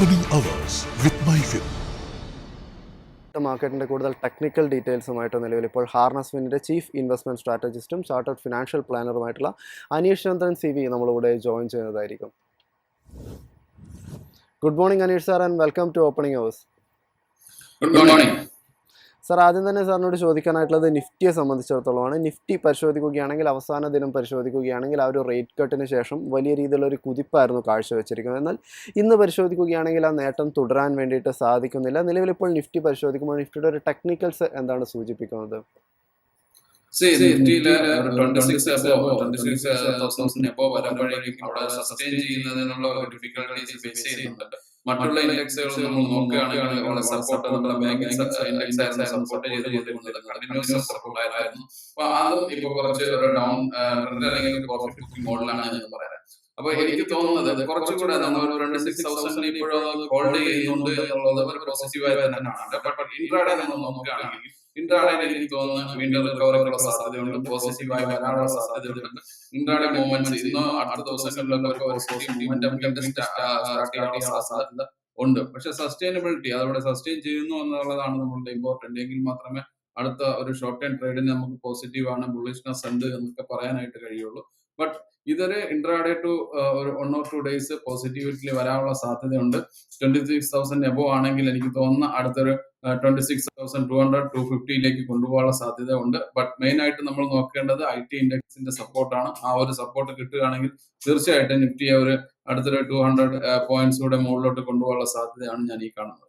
Opening Hours with MyFin. മാർക്കറ്റിന്റെ കൂടുതൽ technical ഡീറ്റെയിൽസുമായിട്ട് നിലവിൽ ഇപ്പോൾ ഹാർനസ് വിന്നിന്റെ ചീഫ് ഇൻവെസ്റ്റ്മെന്റ് സ്ട്രാറ്റജിസ്റ്റും ചാർട്ടേഡ് ഫിനാൻഷ്യൽ പ്ലാനറുമായിട്ടുള്ള അനീഷ് ചന്ദ്രൻ CB നമ്മളിവിടെ ജോയിൻ ചെയ്യുന്നതായിരിക്കും. Good morning Aneesh sir and welcome to opening hours. Good morning sir, ആദ്യം തന്നെ സാറിനോട് ചോദിക്കാനായിട്ടുള്ളത് നിഫ്റ്റിയെ സംബന്ധിച്ചിടത്തോളമാണ്. നിഫ്റ്റി പരിശോധിക്കുകയാണെങ്കിൽ അവസാന ദിനം പരിശോധിക്കുകയാണെങ്കിൽ ആ ഒരു റേറ്റ് കട്ടിന് ശേഷം വലിയ രീതിയിലുള്ളൊരു കുതിപ്പായിരുന്നു കാഴ്ചവെച്ചിരിക്കുന്നത്. എന്നാൽ ഇന്ന് പരിശോധിക്കുകയാണെങ്കിൽ ആ നേട്ടം തുടരാൻ വേണ്ടിയിട്ട് സാധിക്കുന്നില്ല. നിലവിലിപ്പോൾ നിഫ്റ്റി പരിശോധിക്കുമ്പോൾ നിഫ്റ്റിയുടെ ഒരു ടെക്നിക്കൽസ് എന്താണ് സൂചിപ്പിക്കുന്നത്? നിഫ്റ്റിയില് 26,000 വരുമ്പോഴേക്കും അവിടെ സസ്റ്റെയിൻ ചെയ്യുന്നതിനുള്ള ഡിഫിക്കൽട്ടീസ് ഫേസ് ചെയ്യുന്നുണ്ട്. മറ്റുള്ള ഇൻഡെക്സുകൾ നമ്മൾ നോക്കുകയാണെങ്കിൽ അവിടെ സപ്പോർട്ട് നമ്മുടെ ബാങ്കിങ് ഇൻഡെക്സ് ആയിരുന്നു സപ്പോർട്ട് ചെയ്തുകൊണ്ടിരുന്നത്, കണ്ടിന്യൂസ് സപ്പോർട്ട് ആയിരുന്നു. അപ്പൊ അതും ഇപ്പൊ കുറച്ച് ഒരു ഡൗൺ ട്രെൻഡ് അല്ലെങ്കിൽ പ്രോഫിറ്റ് ബുക്കിംഗ് മോഡലാണ് എന്ന് പറയാം. അപ്പൊ എനിക്ക് തോന്നുന്നത് കുറച്ചുകൂടെ നമ്മൾ 26,000 ഇപ്പോഴും ഹോൾഡ് ചെയ്യുന്നുണ്ട് എന്നുള്ളത് ഒരു പോസിറ്റീവായി തന്നെയാണ്. ബട്ട് ഇൻട്രാഡേ നമ്മൾ നോക്കുകയാണെങ്കിൽ ഇൻട്രാഡേയിൽ എനിക്ക് തോന്നുന്നു വീണ്ടും റിക്കവറിക്കുള്ള സാധ്യതയുണ്ട്, പോസിറ്റീവായി വരാനുള്ള സാധ്യതയുണ്ട്. ഇൻട്രാഡേ മൂവ്മെന്റ്സ് ഇന്നോ അടുത്ത ദിവസങ്ങളിലൊക്കെ പോസിറ്റീവ് മൂവ്മെന്റ് സ്റ്റാർട്ട് ചെയ്യാനുള്ള സാധ്യത ഉണ്ട്. പക്ഷെ സസ്റ്റൈനബിലിറ്റി അതവിടെ സസ്റ്റെയിൻ ചെയ്യുന്നു എന്നുള്ളതാണ് നമ്മളുടെ ഇമ്പോർട്ടന്റ്. എങ്കിൽ മാത്രമേ അടുത്ത ഒരു ഷോർട്ട് ടൈം ട്രേഡിന് നമുക്ക് പോസിറ്റീവ് ആണ്, ബുള്ളിഷ്നെസ് ഉണ്ട് എന്നൊക്കെ പറയാനായിട്ട് കഴിയുള്ളൂ. ബട്ട് ഇതൊരു ഇൻട്രാഡേ ടു ഒരു 1 or 2 days പോസിറ്റിവിറ്റിയിൽ വരാനുള്ള സാധ്യതയുണ്ട്. 26,000 എബോ ആണെങ്കിൽ എനിക്ക് തോന്നുന്ന അടുത്തൊരു 26,200 250 കൊണ്ടുപോകാനുള്ള സാധ്യത ഉണ്ട്. ബട്ട് മെയിൻ ആയിട്ട് നമ്മൾ നോക്കേണ്ടത് IT ഇൻഡെക്സിന്റെ സപ്പോർട്ടാണ്. ആ ഒരു സപ്പോർട്ട് കിട്ടുകയാണെങ്കിൽ തീർച്ചയായിട്ടും നിഫ്റ്റിയെ ഒരു അടുത്തൊരു 200 പോയിന്റ്സ് കൂടെ മുകളിലോട്ട് കൊണ്ടുപോകാനുള്ള സാധ്യതയാണ് ഞാൻ ഈ കാണുന്നത്.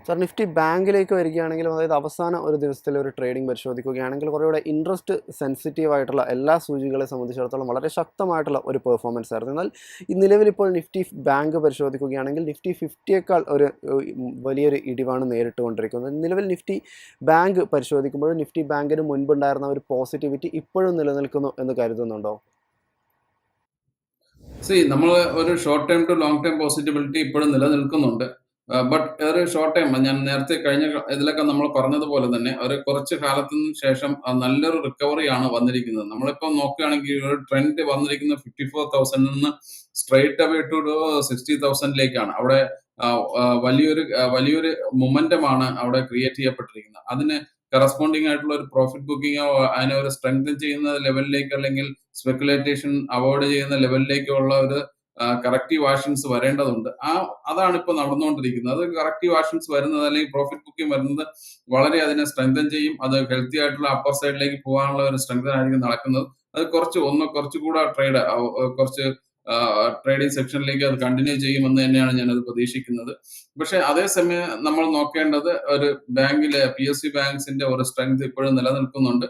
സാർ, നിഫ്റ്റി ബാങ്കിലേക്ക് വരികയാണെങ്കിലും അതായത് അവസാന ഒരു ദിവസത്തിലെ ഒരു ട്രേഡിംഗ് പരിശോധിക്കുകയാണെങ്കിൽ കുറേയൂടെ ഇൻട്രസ്റ്റ് സെൻസിറ്റീവ് ആയിട്ടുള്ള എല്ലാ സൂചികളെ സംബന്ധിച്ചിടത്തോളം വളരെ ശക്തമായിട്ടുള്ള ഒരു പെർഫോമൻസ് ആയിരുന്നു. എന്നാൽ ഈ നിലവിലിപ്പോൾ നിഫ്റ്റി ബാങ്ക് പരിശോധിക്കുകയാണെങ്കിൽ നിഫ്റ്റി 50യേക്കാൾ ഒരു വലിയൊരു ഇടിവാണ് നേരിട്ടുകൊണ്ടിരിക്കുന്നത്. നിലവിൽ നിഫ്റ്റി ബാങ്ക് പരിശോധിക്കുമ്പോഴും നിഫ്റ്റി ബാങ്കിന് മുൻപുണ്ടായിരുന്ന ഒരു പോസിറ്റിവിറ്റി ഇപ്പോഴും നിലനിൽക്കുന്നു എന്ന് കരുതുന്നുണ്ടോ? നമ്മൾ ഒരു short time to long time possibility ഇപ്പോഴും നിലനിൽക്കുന്നുണ്ട്. ബട്ട് ഒരു ഷോർട്ട് ടൈം ഞാൻ നേരത്തെ കഴിഞ്ഞ ഇതിലൊക്കെ നമ്മൾ പറഞ്ഞതുപോലെ തന്നെ ഒരു കുറച്ച് കാലത്തിന് ശേഷം നല്ലൊരു റിക്കവറിയാണ് വന്നിരിക്കുന്നത്. നമ്മളിപ്പോൾ നോക്കുകയാണെങ്കിൽ ഒരു ട്രെൻഡ് വന്നിരിക്കുന്നത് 54,000 നിന്ന് സ്ട്രൈറ്റ് അവേ ടു 60,000 അവിടെ വലിയൊരു മൊമെന്റമാണ് അവിടെ ക്രിയേറ്റ് ചെയ്യപ്പെട്ടിരിക്കുന്നത്. അതിന് കറസ്പോണ്ടിങ് ആയിട്ടുള്ള ഒരു പ്രോഫിറ്റ് ബുക്കിങ്ങോ അതിനെ ഒരു സ്ട്രെങ്തൻ ചെയ്യുന്ന ലെവലിലേക്ക് അല്ലെങ്കിൽ സ്പെക്കുലേറ്റേഷൻ അവോയ്ഡ് ചെയ്യുന്ന ലെവലിലേക്കോ ഉള്ള ഒരു കറക്റ്റീവ് ആക്ഷൻസ് വരേണ്ടതുണ്ട്. അതാണ് ഇപ്പൊ നടന്നുകൊണ്ടിരിക്കുന്നത്. അത് കറക്റ്റീവ് ആക്ഷൻസ് വരുന്നത് അല്ലെങ്കിൽ പ്രോഫിറ്റ് ബുക്കിംഗ് വരുന്നത് വളരെ അതിനെ സ്ട്രെങ്തൻ ചെയ്യും. അത് ഹെൽത്തി ആയിട്ടുള്ള അപ്പർ സൈഡിലേക്ക് പോകാനുള്ള ഒരു സ്ട്രെങ്തൻ ആയിരിക്കും നടക്കുന്നത്. അത് കുറച്ചുകൂടെ കുറച്ച് ട്രേഡിംഗ് സെക്ഷനിലേക്ക് അത് കണ്ടിന്യൂ ചെയ്യുമെന്ന് തന്നെയാണ് ഞാനത് പ്രതീക്ഷിക്കുന്നത്. പക്ഷെ അതേസമയം നമ്മൾ നോക്കേണ്ടത് ഒരു ബാങ്കിലെ PSU ബാങ്ക്സിന്റെ ഒരു സ്ട്രെങ്ത് ഇപ്പോഴും നിലനിൽക്കുന്നുണ്ട്.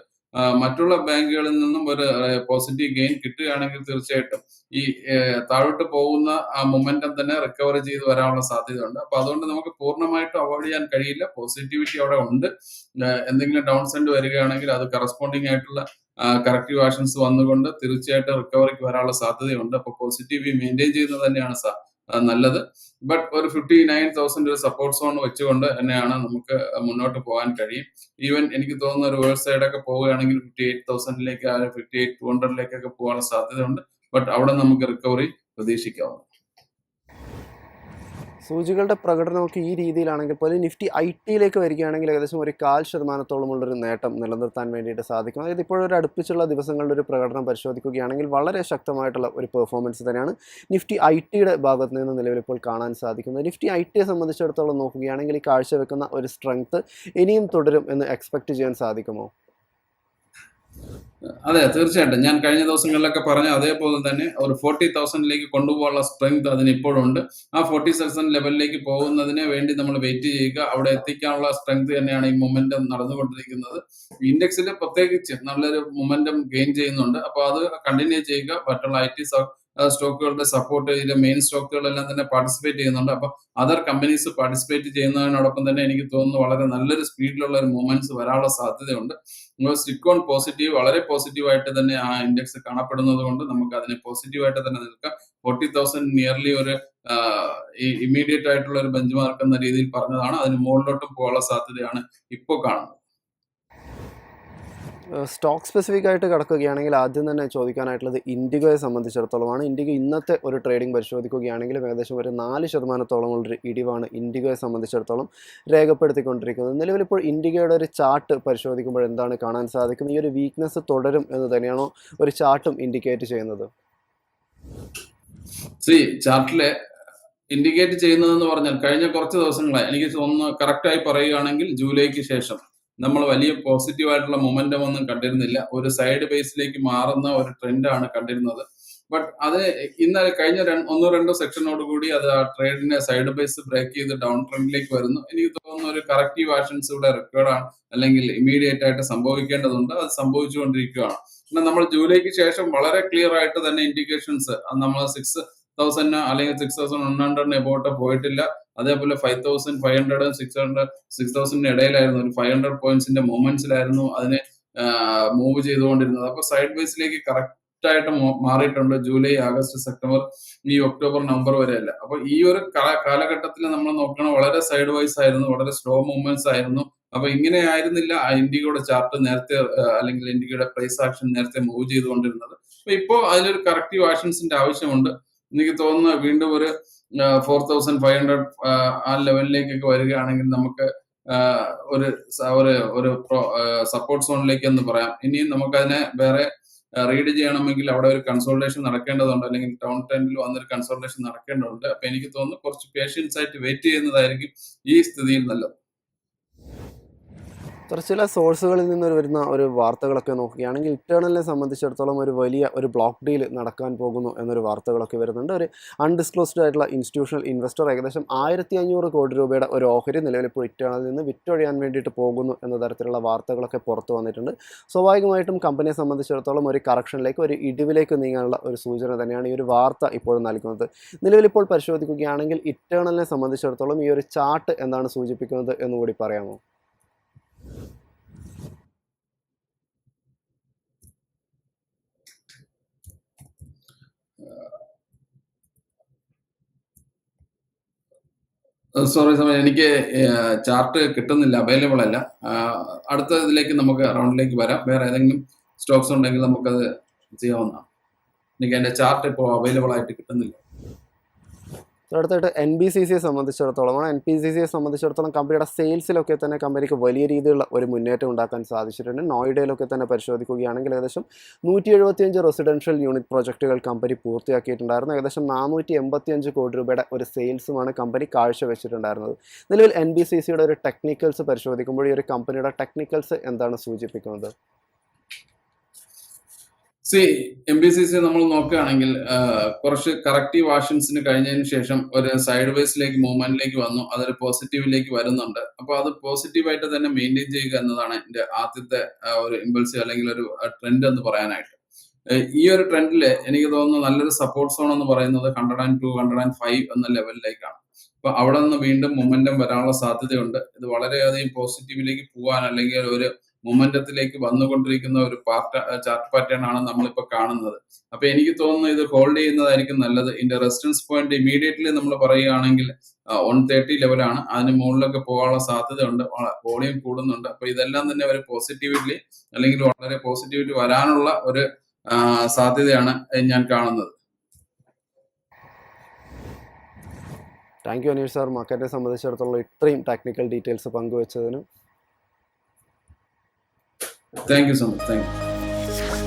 മറ്റുള്ള ബാങ്കുകളിൽ നിന്നും ഒരു പോസിറ്റീവ് ഗെയിൻ കിട്ടുകയാണെങ്കിൽ തീർച്ചയായിട്ടും ഈ താഴോട്ട് പോകുന്ന ആ മൊമെന്റം തന്നെ റിക്കവർ ചെയ്ത് വരാനുള്ള സാധ്യതയുണ്ട്. അപ്പൊ അതുകൊണ്ട് നമുക്ക് പൂർണ്ണമായിട്ടും അവോയ്ഡ് ചെയ്യാൻ കഴിയില്ല. പോസിറ്റിവിറ്റി അവിടെ ഉണ്ട്. എന്തെങ്കിലും ഡൗൺ സൈഡ് വരികയാണെങ്കിൽ അത് കറസ്പോണ്ടിങ് ആയിട്ടുള്ള കറക്റ്റീവ് ആക്ഷൻസ് വന്നുകൊണ്ട് തീർച്ചയായിട്ടും റിക്കവറിക്ക് വരാനുള്ള സാധ്യതയുണ്ട്. അപ്പൊ പോസിറ്റിവിറ്റി മെയിൻറ്റെയിൻ ചെയ്യുന്നത് തന്നെയാണ് നല്ലത്. ബട്ട് ഒരു 59,000 ഒരു സപ്പോർട്ട് സോൺ വെച്ചുകൊണ്ട് തന്നെയാണ് നമുക്ക് മുന്നോട്ട് പോകാൻ കഴിയും. ഈവൻ എനിക്ക് തോന്നുന്ന ഒരു വേഴ്സ് സൈഡൊക്കെ പോവുകയാണെങ്കിൽ 58,000 58,200 പോകാനുള്ള സാധ്യതയുണ്ട്. ബട്ട് അവിടെ നമുക്ക് റിക്കവറി പ്രതീക്ഷിക്കാവുന്നു. സൂചികളുടെ പ്രകടനമൊക്കെ ഈ രീതിയിലാണെങ്കിൽ പോലും നിഫ്റ്റി IT വരികയാണെങ്കിൽ ഏകദേശം ഒരു 0.25%ഉള്ളൊരു നേട്ടം നിലനിർത്താൻ വേണ്ടിയിട്ട് സാധിക്കും. അതായത് ഇപ്പോഴൊരു അടുപ്പിച്ചുള്ള ദിവസങ്ങളുടെ ഒരു പ്രകടനം പരിശോധിക്കുകയാണെങ്കിൽ വളരെ ശക്തമായിട്ടുള്ള ഒരു പെർഫോമൻസ് തന്നെയാണ് നിഫ്റ്റി IT ഭാഗത്ത് നിന്ന് നിലവിലിപ്പോൾ കാണാൻ സാധിക്കുന്നത്. നിഫ്റ്റി IT സംബന്ധിച്ചിടത്തോളം നോക്കുകയാണെങ്കിൽ ഈ കാഴ്ചവെക്കുന്ന ഒരു സ്ട്രെങ്ത് ഇനിയും തുടരും എന്ന് എക്സ്പെക്ട് ചെയ്യാൻ സാധിക്കുമോ? അതെ, തീർച്ചയായിട്ടും. ഞാൻ കഴിഞ്ഞ ദിവസങ്ങളിലൊക്കെ പറഞ്ഞ അതേപോലെ തന്നെ ഒരു 40,000 കൊണ്ടുപോകാനുള്ള സ്ട്രെങ്ത് അതിന് ഇപ്പോഴുണ്ട്. ആ 40,000 ലെവലിലേക്ക് പോകുന്നതിന് വേണ്ടി നമ്മൾ വെയിറ്റ് ചെയ്യുക. അവിടെ എത്തിക്കാനുള്ള സ്ട്രെങ്ത് തന്നെയാണ് ഈ മൊമെന്റം നടന്നുകൊണ്ടിരിക്കുന്നത്. ഇൻഡെക്സിൽ പ്രത്യേകിച്ച് നല്ലൊരു മൊമെന്റം ഗെയിൻ ചെയ്യുന്നുണ്ട്. അപ്പൊ അത് കണ്ടിന്യൂ ചെയ്യുക. മറ്റുള്ള IT സ്റ്റോക്കുകളുടെ സപ്പോർട്ട് ചെയ്ത മെയിൻ സ്റ്റോക്കുകളെല്ലാം തന്നെ പാർട്ടിസിപ്പേറ്റ് ചെയ്യുന്നുണ്ട്. അപ്പൊ അതർ കമ്പനീസ് പാർട്ടിസിപ്പേറ്റ് ചെയ്യുന്നതിനോടൊപ്പം തന്നെ എനിക്ക് തോന്നുന്നു വളരെ നല്ലൊരു സ്പീഡിലുള്ള ഒരു മൂവ്മെന്റ്സ് വരാനുള്ള സാധ്യതയുണ്ട്. സ്റ്റിക്ക് ഓൺ പോസിറ്റീവ്, വളരെ പോസിറ്റീവായിട്ട് തന്നെ ആ ഇൻഡെക്സ് കാണപ്പെടുന്നത് കൊണ്ട് നമുക്ക് അതിനെ പോസിറ്റീവായിട്ട് തന്നെ നിൽക്കാം. 40,000 നിയർലി ഒരു ഇമ്മീഡിയറ്റ് ആയിട്ടുള്ള ഒരു ബെഞ്ച് മാർക്ക് എന്ന രീതിയിൽ പറഞ്ഞതാണ്. അതിന് മുകളിലോട്ടും പോകാനുള്ള സാധ്യതയാണ് ഇപ്പോൾ കാണുന്നത്. സ്റ്റോക്ക് സ്പെസിഫിക് ആയിട്ട് കിടക്കുകയാണെങ്കിൽ ആദ്യം തന്നെ ചോദിക്കാനായിട്ടുള്ളത് ഇൻഡിഗോയെ സംബന്ധിച്ചിടത്തോളമാണ്. ഇൻഡിഗോ ഇന്നത്തെ ഒരു ട്രേഡിംഗ് പരിശോധിക്കുകയാണെങ്കിലും ഏകദേശം ഒരു 4% ഉള്ളൊരു ഇടിവാണ് ഇൻഡിഗോയെ സംബന്ധിച്ചിടത്തോളം രേഖപ്പെടുത്തിക്കൊണ്ടിരിക്കുന്നത്. നിലവിലിപ്പോൾ ഇൻഡിഗോയുടെ ഒരു ചാർട്ട് പരിശോധിക്കുമ്പോൾ എന്താണ് കാണാൻ സാധിക്കുന്നത്? ഈ ഒരു വീക്ക്നെസ് തുടരും എന്ന് തന്നെയാണോ ഒരു ചാർട്ടും ഇൻഡിക്കേറ്റ് ചെയ്യുന്നത്? ചാർട്ടിലെ ഇൻഡിക്കേറ്റ് ചെയ്യുന്നതെന്ന് പറഞ്ഞാൽ കഴിഞ്ഞ കുറച്ച് ദിവസങ്ങളായി എനിക്ക് തോന്നുന്നു, കറക്റ്റായി പറയുകയാണെങ്കിൽ ജൂലൈക്ക് ശേഷം നമ്മൾ വലിയ പോസിറ്റീവ് ആയിട്ടുള്ള മൊമെന്റം ഒന്നും കണ്ടിരുന്നില്ല. ഒരു സൈഡ് ബേസിലേക്ക് മാറുന്ന ഒരു ട്രെൻഡാണ് കണ്ടിരുന്നത്. ബട്ട് അത് ഇന്നലെ കഴിഞ്ഞ 1-2 സെക്ഷനോട് കൂടി അത് ആ ട്രേഡിനെ സൈഡ് ബേസ് ബ്രേക്ക് ചെയ്ത് ഡൗൺ ട്രെൻഡിലേക്ക് വരുന്നു. എനിക്ക് തോന്നുന്നു ഒരു കറക്റ്റീവ് ആക്ഷൻസ് ഇവിടെ റെക്കോർഡാണ്, അല്ലെങ്കിൽ ഇമ്മീഡിയറ്റ് ആയിട്ട് സംഭവിക്കേണ്ടതുണ്ട്. അത് സംഭവിച്ചുകൊണ്ടിരിക്കുകയാണ്. പിന്നെ നമ്മൾ ജൂലൈക്ക് ശേഷം വളരെ ക്ലിയർ ആയിട്ട് തന്നെ ഇൻഡിക്കേഷൻസ് നമ്മൾ 6,000 അല്ലെങ്കിൽ 6,100 എബോട്ട് പോയിട്ടില്ല. അതേപോലെ 5,500 6,000 ഇടയിലായിരുന്നു. ഒരു 500 പോയിന്റ്സിന്റെ മൂവ്മെന്റ്സിലായിരുന്നു അതിനെ മൂവ് ചെയ്തുകൊണ്ടിരുന്നത്. അപ്പൊ സൈഡ് ബേസിലേക്ക് കറക്റ്റ് ആയിട്ട് മാറിയിട്ടുണ്ട്. ജൂലൈ, ആഗസ്റ്റ്, സെപ്റ്റംബർ, ഈ ഒക്ടോബർ, നവംബർ വരെയല്ല. അപ്പൊ ഈ ഒരു കാലഘട്ടത്തിൽ നമ്മൾ നോക്കണം, വളരെ സൈഡ് വൈസ് ആയിരുന്നു, വളരെ സ്ലോ മൂവ്മെന്റ്സ് ആയിരുന്നു. അപ്പൊ ഇങ്ങനെ ആയിരുന്നില്ല ഇൻഡിഗോയുടെ ചാർട്ട് നേരത്തെ, അല്ലെങ്കിൽ ഇൻഡിഗോയുടെ പ്രൈസ് ആക്ഷൻ നേരത്തെ മൂവ് ചെയ്തുകൊണ്ടിരുന്നത്. അപ്പൊ ഇപ്പോ അതിലൊരു കറക്റ്റീവ് ആക്ഷൻസിന്റെ ആവശ്യമുണ്ട്. എനിക്ക് തോന്നുന്നു വീണ്ടും ഒരു 4,500 ആ ലെവലിലേക്കൊക്കെ വരികയാണെങ്കിൽ നമുക്ക് ഒരു സപ്പോർട്ട് സോണിലേക്ക് എന്ന് പറയാം. ഇനിയും നമുക്കതിനെ വേറെ റീഡ് ചെയ്യണമെങ്കിൽ അവിടെ ഒരു കൺസോൾട്ടേഷൻ നടക്കേണ്ടതുണ്ട്, അല്ലെങ്കിൽ ടൗൺ ട്രെൻഡിൽ വന്നൊരു കൺസോൾട്ടേഷൻ നടക്കേണ്ടതുണ്ട്. അപ്പൊ എനിക്ക് തോന്നുന്നു കുറച്ച് പേഷ്യൻസ് ആയിട്ട് വെയിറ്റ് ചെയ്യുന്നതായിരിക്കും ഈ സ്ഥിതിയിൽ നല്ലത്. ചില സോഴ്സുകളിൽ നിന്ന് വരുന്ന ഒരു വാർത്തകളൊക്കെ നോക്കുകയാണെങ്കിൽ ഇറ്റേണലിനെ സംബന്ധിച്ചിടത്തോളം ഒരു വലിയ ഒരു ബ്ലോക്ക് ഡീൽ നടക്കാൻ പോകുന്നു എന്നൊരു വാർത്തകളൊക്കെ വരുന്നുണ്ട്. ഒരു അൺഡിസ്ക്ലോസ്ഡ് ആയിട്ടുള്ള ഇൻസ്റ്റിറ്റ്യൂഷണൽ ഇൻവെസ്റ്റർ ഏകദേശം 1,500 കോടി രൂപയുടെ ഒരു ഓഹരി നിലവിലിപ്പോൾ ഇറ്റേണലിൽ നിന്ന് വിറ്റൊഴിയാൻ വേണ്ടിയിട്ട് പോകുന്നു എന്ന തരത്തിലുള്ള വാർത്തകളൊക്കെ പുറത്തു വന്നിട്ടുണ്ട്. സ്വാഭാവികമായിട്ടും കമ്പനിയെ സംബന്ധിച്ചിടത്തോളം ഒരു കറക്ഷനിലേക്ക്, ഒരു ഇടിവിലേക്ക് നീങ്ങാനുള്ള ഒരു സൂചന തന്നെയാണ് ഈ ഒരു വാർത്ത ഇപ്പോൾ നൽകുന്നത്. നിലവിലിപ്പോൾ പരിശോധിക്കുകയാണെങ്കിൽ ഇറ്റേണലിനെ സംബന്ധിച്ചിടത്തോളം ഈ ഒരു ചാർട്ട് എന്താണ് സൂചിപ്പിക്കുന്നത് എന്നുകൂടി പറയാമോ? സോറി, എനിക്ക് ചാർട്ട് കിട്ടുന്നില്ല, അവൈലബിൾ അല്ല. അടുത്ത ഇതിലേക്ക് നമുക്ക് റൗണ്ടിലേക്ക് വരാം. വേറെ ഏതെങ്കിലും സ്റ്റോക്സ് ഉണ്ടെങ്കിൽ നമുക്കത് ചെയ്യാവുന്നതാണ്. എനിക്ക് അതിന്റെ ചാർട്ട് ഇപ്പോൾ അവൈലബിൾ ആയിട്ട് കിട്ടുന്നില്ല. അടുത്തായിട്ട് NBCCയെ സംബന്ധിച്ചിടത്തോളമാണ്. NBCCയെ സംബന്ധിച്ചിടത്തോളം കമ്പനിയുടെ സെയിൽസിലൊക്കെ തന്നെ കമ്പനിക്ക് വലിയ രീതിയിലുള്ള ഒരു മുന്നേറ്റം ഉണ്ടാക്കാൻ സാധിച്ചിട്ടുണ്ട്. നോയിഡയിലൊക്കെ തന്നെ പരിശോധിക്കുകയാണെങ്കിൽ ഏകദേശം 175 റെസിഡൻഷ്യൽ യൂണിറ്റ് പ്രോജക്റ്റുകൾ കമ്പനി പൂർത്തിയാക്കിയിട്ടുണ്ടായിരുന്നു. ഏകദേശം 485 കോടി രൂപയുടെ ഒരു സെയിൽസുമാണ് കമ്പനി കാഴ്ചവെച്ചിട്ടുണ്ടായിരുന്നത്. നിലവിൽ NBCCയുടെ ഒരു ടെക്നിക്കൽസ് പരിശോധിക്കുമ്പോൾ ഈ ഒരു കമ്പനിയുടെ ടെക്നിക്കൽസ് എന്താണ് സൂചിപ്പിക്കുന്നത്? MBCC നമ്മൾ നോക്കുകയാണെങ്കിൽ കുറച്ച് കറക്റ്റീവ് ആക്ഷൻസിന് കഴിഞ്ഞതിന് ശേഷം ഒരു സൈഡ് വേസിലേക്ക് മൂവ്മെന്റിലേക്ക് വന്നു. അതൊരു പോസിറ്റീവിലേക്ക് വരുന്നുണ്ട്. അപ്പൊ അത് പോസിറ്റീവായിട്ട് തന്നെ മെയിൻറ്റെയിൻ ചെയ്യുക എന്നതാണ് എന്റെ ആദ്യത്തെ ഒരു ഇമ്പൾസീവ് അല്ലെങ്കിൽ ഒരു ട്രെൻഡ് എന്ന് പറയാനായിട്ട്. ഈ ഒരു ട്രെൻഡില് എനിക്ക് തോന്നുന്നു നല്ലൊരു സപ്പോർട്ട് സോൺ എന്ന് പറയുന്നത് 102, 105 എന്ന ലെവലിലേക്കാണ്. അപ്പൊ അവിടെ നിന്ന് വീണ്ടും മൊമെന്റം വരാനുള്ള സാധ്യതയുണ്ട്. ഇത് വളരെയധികം പോസിറ്റീവിലേക്ക് പോകാൻ, അല്ലെങ്കിൽ ഒരു മൊമെന്റത്തിലേക്ക് വന്നുകൊണ്ടിരിക്കുന്ന ഒരു ചാർട്ട് പാറ്റേൺ ആണ് നമ്മളിപ്പോ കാണുന്നത്. അപ്പൊ എനിക്ക് തോന്നുന്നു ഇത് ഹോൾഡ് ചെയ്യുന്നതായിരിക്കും നല്ലത്. ഇതിന്റെ റെസിസ്റ്റൻസ് പോയിന്റ് ഇമീഡിയറ്റ്ലി നമ്മൾ പറയുകയാണെങ്കിൽ 130 ലെവലാണ്. അതിന് മുകളിലൊക്കെ പോകാനുള്ള സാധ്യതയുണ്ട്. വോളിയം കൂടുന്നുണ്ട്. അപ്പൊ ഇതെല്ലാം തന്നെ ഒരു പോസിറ്റിവിറ്റി, അല്ലെങ്കിൽ വളരെ പോസിറ്റിവിറ്റി വരാനുള്ള ഒരു സാധ്യതയാണ് ഞാൻ കാണുന്നത്. താങ്ക് യു അനീഷ് സാർ, മാർക്കറ്റിനെ സംബന്ധിച്ചിടത്തോളം ഇത്രയും ടെക്നിക്കൽ ഡീറ്റെയിൽസ് പങ്കുവച്ചതിന്. Thank you so much. Thank you.